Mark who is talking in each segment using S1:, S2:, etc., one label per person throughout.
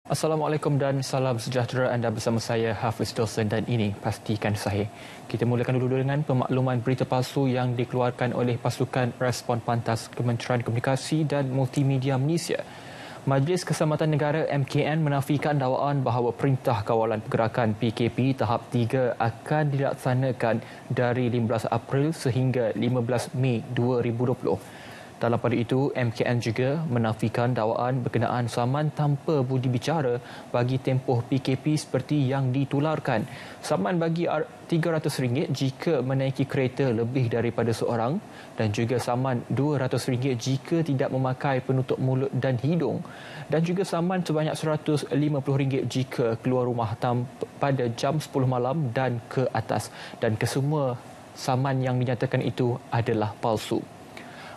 S1: Assalamualaikum dan salam sejahtera. Anda bersama saya Hafiz Dosen dan ini Pastikan Sahih. Kita mulakan dulu dengan pemakluman berita palsu yang dikeluarkan oleh Pasukan Respon Pantas Kementerian Komunikasi dan Multimedia Malaysia. Majlis Keselamatan Negara MKN menafikan dakwaan bahawa Perintah Kawalan Pergerakan PKP tahap 3 akan dilaksanakan dari 15 April sehingga 15 Mei 2020. Dalam pada itu, MKN juga menafikan dakwaan berkenaan saman tanpa budi bicara bagi tempoh PKP seperti yang ditularkan. Saman bagi RM300 jika menaiki kereta lebih daripada seorang dan juga saman RM200 jika tidak memakai penutup mulut dan hidung, dan juga saman sebanyak RM150 jika keluar rumah pada jam 10 malam dan ke atas, dan kesemua saman yang dinyatakan itu adalah palsu.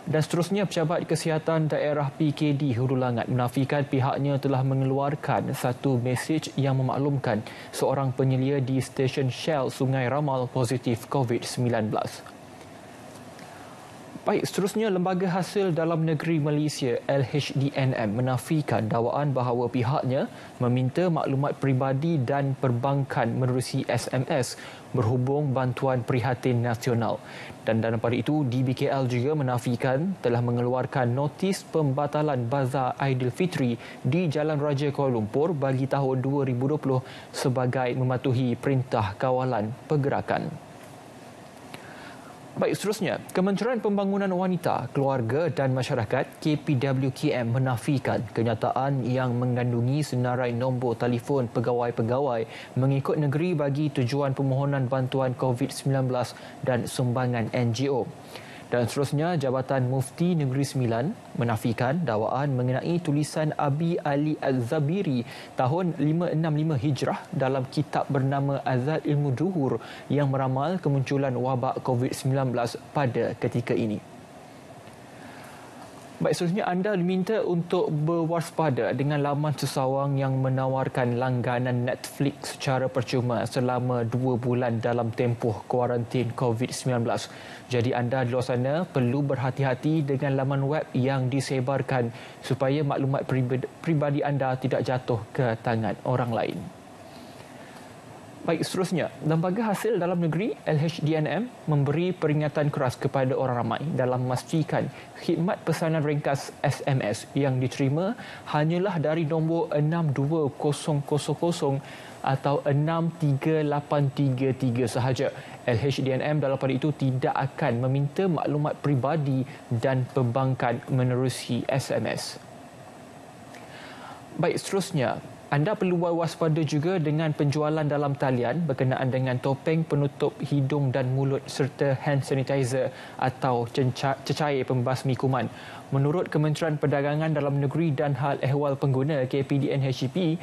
S1: Dan seterusnya, Pejabat Kesihatan Daerah PKD Hulu Langat menafikan pihaknya telah mengeluarkan satu mesej yang memaklumkan seorang penyelia di stesen Shell Sungai Ramal positif COVID-19. Baik, seterusnya, Lembaga Hasil Dalam Negeri Malaysia LHDNM menafikan dakwaan bahawa pihaknya meminta maklumat peribadi dan perbankan menerusi SMS berhubung bantuan prihatin nasional. Dan dalam pada itu, DBKL juga menafikan telah mengeluarkan notis pembatalan Bazar Aidilfitri di Jalan Raja Kuala Lumpur bagi tahun 2020 sebagai mematuhi Perintah Kawalan Pergerakan. Baik, seterusnya, Kementerian Pembangunan Wanita, Keluarga dan Masyarakat KPWKM menafikan kenyataan yang mengandungi senarai nombor telefon pegawai-pegawai mengikut negeri bagi tujuan permohonan bantuan COVID-19 dan sumbangan NGO. Dan seterusnya, Jabatan Mufti Negeri Sembilan menafikan dakwaan mengenai tulisan Abi Ali Az-Zabiri tahun 565 Hijrah dalam kitab bernama Azad Ilmu Duhur yang meramal kemunculan wabak COVID-19 pada ketika ini. Baik, seterusnya, anda diminta untuk berwaspada dengan laman sesawang yang menawarkan langganan Netflix secara percuma selama 2 bulan dalam tempoh kuarantin COVID-19. Jadi anda di luar sana perlu berhati-hati dengan laman web yang disebarkan supaya maklumat peribadi anda tidak jatuh ke tangan orang lain. Baik, seterusnya, Lembaga Hasil Dalam Negeri LHDNM memberi peringatan keras kepada orang ramai dalam memastikan khidmat pesanan ringkas SMS yang diterima hanyalah dari nombor 62000 atau 63833 sahaja. LHDNM dalam pada itu tidak akan meminta maklumat peribadi dan perbankan menerusi SMS. Baik, seterusnya, anda perlu berwaspada juga dengan penjualan dalam talian berkenaan dengan topeng penutup hidung dan mulut serta hand sanitizer atau cecair pembasmi kuman. Menurut Kementerian Perdagangan Dalam Negeri dan Hal Ehwal Pengguna KPDNHCP,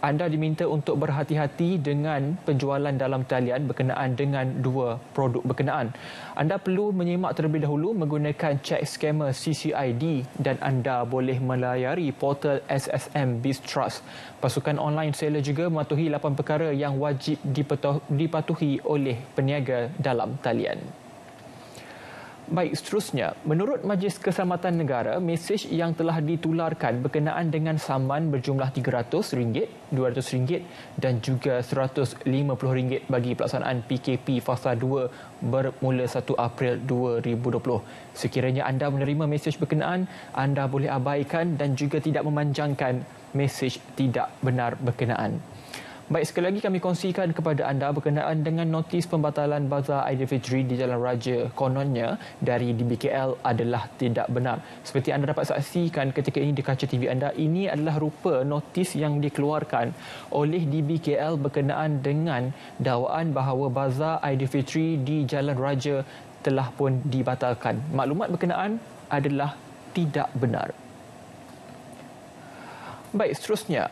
S1: anda diminta untuk berhati-hati dengan penjualan dalam talian berkenaan dengan dua produk berkenaan. Anda perlu menyimak terlebih dahulu menggunakan cek skamer CCID dan anda boleh melayari portal SSM BizTrust. Pasukan online seller juga mematuhi 8 perkara yang wajib dipatuhi oleh peniaga dalam talian. Baik, seterusnya, menurut Majlis Keselamatan Negara, mesej yang telah ditularkan berkenaan dengan saman berjumlah RM300, RM200 dan juga RM150 bagi pelaksanaan PKP Fasa 2 bermula 1 April 2020. Sekiranya anda menerima mesej berkenaan, anda boleh abaikan dan juga tidak memanjangkan mesej tidak benar berkenaan. Baik, sekali lagi kami kongsikan kepada anda berkenaan dengan notis pembatalan Bazar Aidilfitri di Jalan Raja kononnya dari DBKL adalah tidak benar. Seperti anda dapat saksikan ketika ini di kaca TV anda, ini adalah rupa notis yang dikeluarkan oleh DBKL berkenaan dengan dakwaan bahawa Bazar Aidilfitri di Jalan Raja telah pun dibatalkan. Maklumat berkenaan adalah tidak benar. Baik, seterusnya,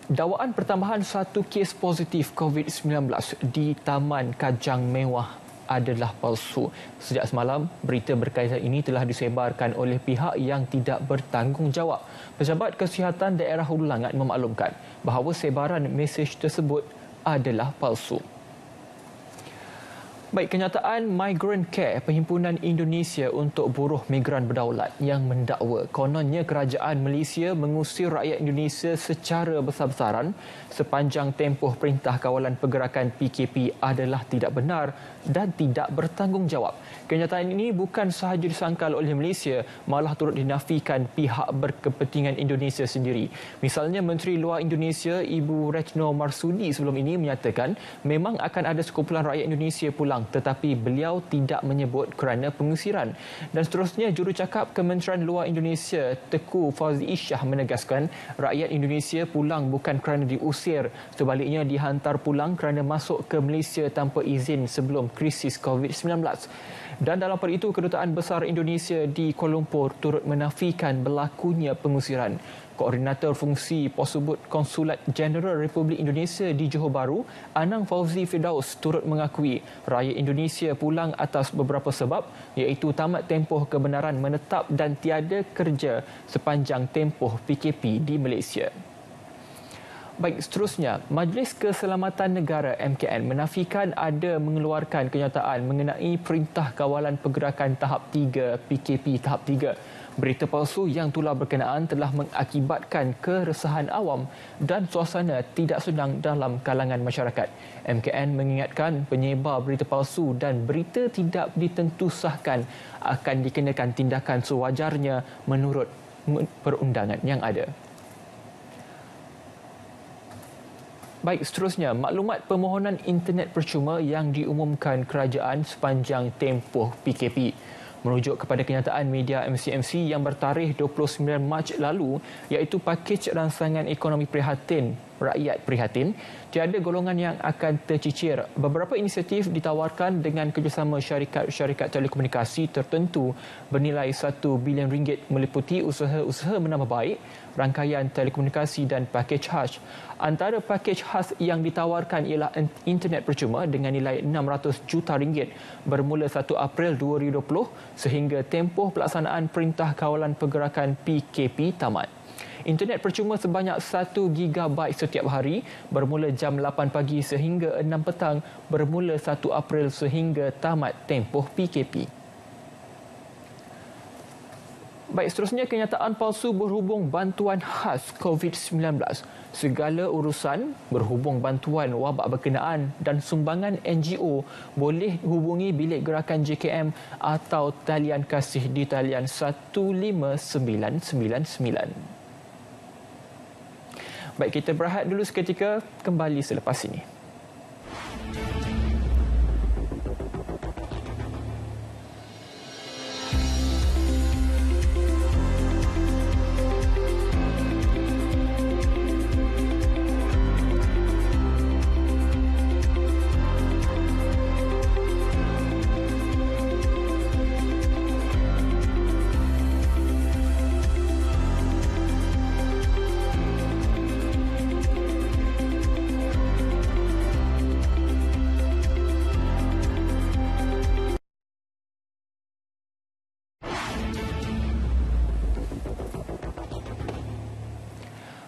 S1: dakwaan pertambahan satu kes positif COVID-19 di Taman Kajang Mewah adalah palsu. Sejak semalam, berita berkaitan ini telah disebarkan oleh pihak yang tidak bertanggungjawab. Pejabat Kesihatan Daerah Hulu Langat memaklumkan bahawa sebaran mesej tersebut adalah palsu. Baik, kenyataan Migrant Care, Perhimpunan Indonesia untuk Buruh Migran Berdaulat yang mendakwa kononnya kerajaan Malaysia mengusir rakyat Indonesia secara besar-besaran sepanjang tempoh Perintah Kawalan Pergerakan PKP adalah tidak benar dan tidak bertanggungjawab. Kenyataan ini bukan sahaja disangkal oleh Malaysia, malah turut dinafikan pihak berkepentingan Indonesia sendiri. Misalnya, Menteri Luar Indonesia Ibu Retno Marsudi sebelum ini menyatakan memang akan ada sekumpulan rakyat Indonesia pulang, tetapi beliau tidak menyebut kerana pengusiran. Dan seterusnya, jurucakap Kementerian Luar Indonesia Teuku Fauzi Isyah menegaskan rakyat Indonesia pulang bukan kerana diusir, sebaliknya dihantar pulang kerana masuk ke Malaysia tanpa izin sebelum krisis COVID-19. Dan dalam pada itu, Kedutaan Besar Indonesia di Kuala Lumpur turut menafikan berlakunya pengusiran. Koordinator Fungsi Posubut Konsulat Jeneral Republik Indonesia di Johor Bahru, Anang Fauzi Firdaus, turut mengakui rakyat Indonesia pulang atas beberapa sebab, iaitu tamat tempoh kebenaran menetap dan tiada kerja sepanjang tempoh PKP di Malaysia. Baik, seterusnya, Majlis Keselamatan Negara MKN menafikan ada mengeluarkan kenyataan mengenai Perintah Kawalan Pergerakan Tahap 3 PKP Tahap 3. Berita palsu yang tular berkenaan telah mengakibatkan keresahan awam dan suasana tidak senang dalam kalangan masyarakat. MKN mengingatkan penyebar berita palsu dan berita tidak ditentusahkan akan dikenakan tindakan sewajarnya menurut perundangan yang ada. Baik, seterusnya, maklumat permohonan internet percuma yang diumumkan kerajaan sepanjang tempoh PKP. Merujuk kepada kenyataan media MCMC yang bertarikh 29 Mac lalu, iaitu pakej rangsangan ekonomi rakyat prihatin, tiada golongan yang akan tercicir. Beberapa inisiatif ditawarkan dengan kerjasama syarikat-syarikat telekomunikasi tertentu bernilai RM1 bilion meliputi usaha-usaha menambah baik, rangkaian telekomunikasi dan pakej khas. Antara pakej khas yang ditawarkan ialah internet percuma dengan nilai RM600 juta bermula 1 April 2020 sehingga tempoh pelaksanaan Perintah Kawalan Pergerakan PKP tamat. Internet percuma sebanyak 1 GB setiap hari bermula jam 8 pagi sehingga 6 petang bermula 1 April sehingga tamat tempoh PKP. Baik, seterusnya, kenyataan palsu berhubung bantuan khas COVID-19. Segala urusan berhubung bantuan wabak berkenaan dan sumbangan NGO boleh hubungi Bilik Gerakan JKM atau talian kasih di talian 15999. Baik, kita berehat dulu seketika, kembali selepas ini.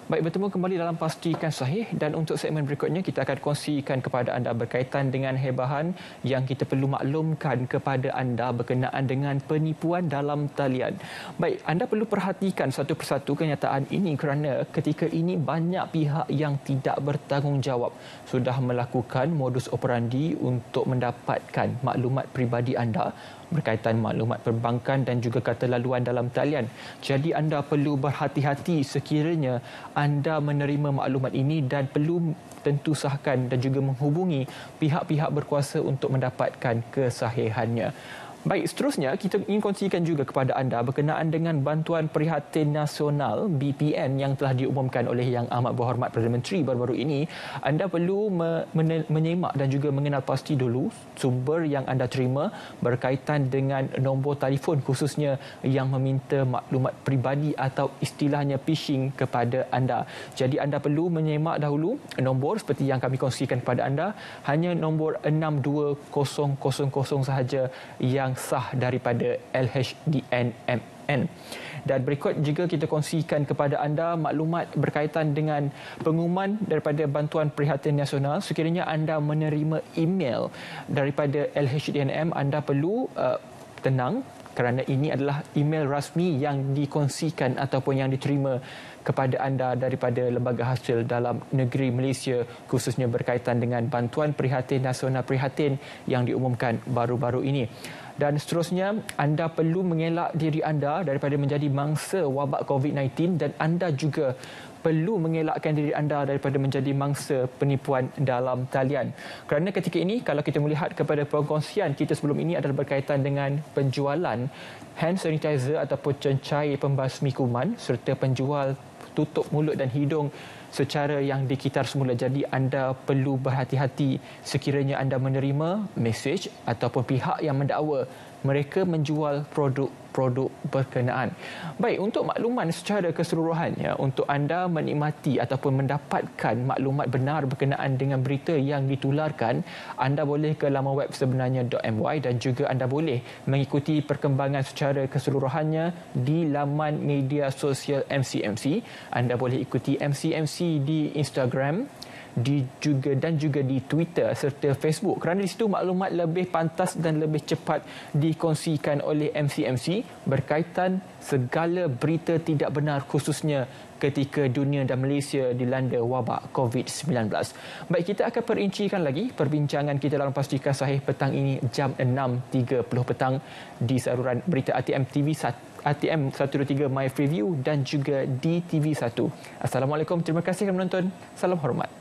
S1: Baik, bertemu kembali dalam Pastikan Sahih, dan untuk segmen berikutnya kita akan kongsikan kepada anda berkaitan dengan hebahan yang kita perlu maklumkan kepada anda berkenaan dengan penipuan dalam talian. Baik, anda perlu perhatikan satu persatu kenyataan ini kerana ketika ini banyak pihak yang tidak bertanggungjawab sudah melakukan modus operandi untuk mendapatkan maklumat peribadi anda berkaitan maklumat perbankan dan juga kata laluan dalam talian. Jadi anda perlu berhati-hati sekiranya anda menerima maklumat ini dan perlu tentu sahkan dan juga menghubungi pihak-pihak berkuasa untuk mendapatkan kesahihannya. Baik, seterusnya kita ingin kongsikan juga kepada anda berkenaan dengan Bantuan Prihatin Nasional BPN yang telah diumumkan oleh Yang Amat Berhormat Perdana Menteri baru-baru ini. Anda perlu menyemak dan juga mengenal pasti dulu sumber yang anda terima berkaitan dengan nombor telefon khususnya yang meminta maklumat peribadi atau istilahnya phishing kepada anda. Jadi anda perlu menyemak dahulu nombor seperti yang kami kongsikan kepada anda, hanya nombor 62000 sahaja yang sah daripada LHDNM Dan berikut juga kita kongsikan kepada anda maklumat berkaitan dengan pengumuman daripada Bantuan Prihatin Nasional. Sekiranya anda menerima email daripada LHDNM, anda perlu tenang kerana ini adalah email rasmi yang dikongsikan ataupun yang diterima kepada anda daripada Lembaga Hasil Dalam Negeri Malaysia, khususnya berkaitan dengan Bantuan Prihatin Nasional Prihatin yang diumumkan baru-baru ini. Dan seterusnya, anda perlu mengelak diri anda daripada menjadi mangsa wabak COVID-19 dan anda juga perlu mengelakkan diri anda daripada menjadi mangsa penipuan dalam talian. Kerana ketika ini, kalau kita melihat kepada perkongsian kita sebelum ini adalah berkaitan dengan penjualan hand sanitizer ataupun cecair pembasmi kuman serta penjual tutup mulut dan hidung secara yang dikitar semula. Jadi anda perlu berhati-hati sekiranya anda menerima mesej ataupun pihak yang mendakwa mereka menjual produk-produk berkenaan. Baik, untuk makluman secara keseluruhannya, untuk anda menikmati ataupun mendapatkan maklumat benar berkenaan dengan berita yang ditularkan, anda boleh ke laman web sebenarnya.my dan juga anda boleh mengikuti perkembangan secara keseluruhannya di laman media sosial MCMC. Anda boleh ikuti MCMC di Instagram, dan juga di Twitter serta Facebook, kerana di situ maklumat lebih pantas dan lebih cepat dikongsikan oleh MCMC berkaitan segala berita tidak benar, khususnya ketika dunia dan Malaysia dilanda wabak COVID-19. Baik, kita akan perincikan lagi perbincangan kita dalam Pastikan Sahih petang ini jam 6.30 petang di saluran berita ATM TV 123 My Freeview dan juga di TV1. Assalamualaikum, terima kasih kerana menonton. Salam hormat.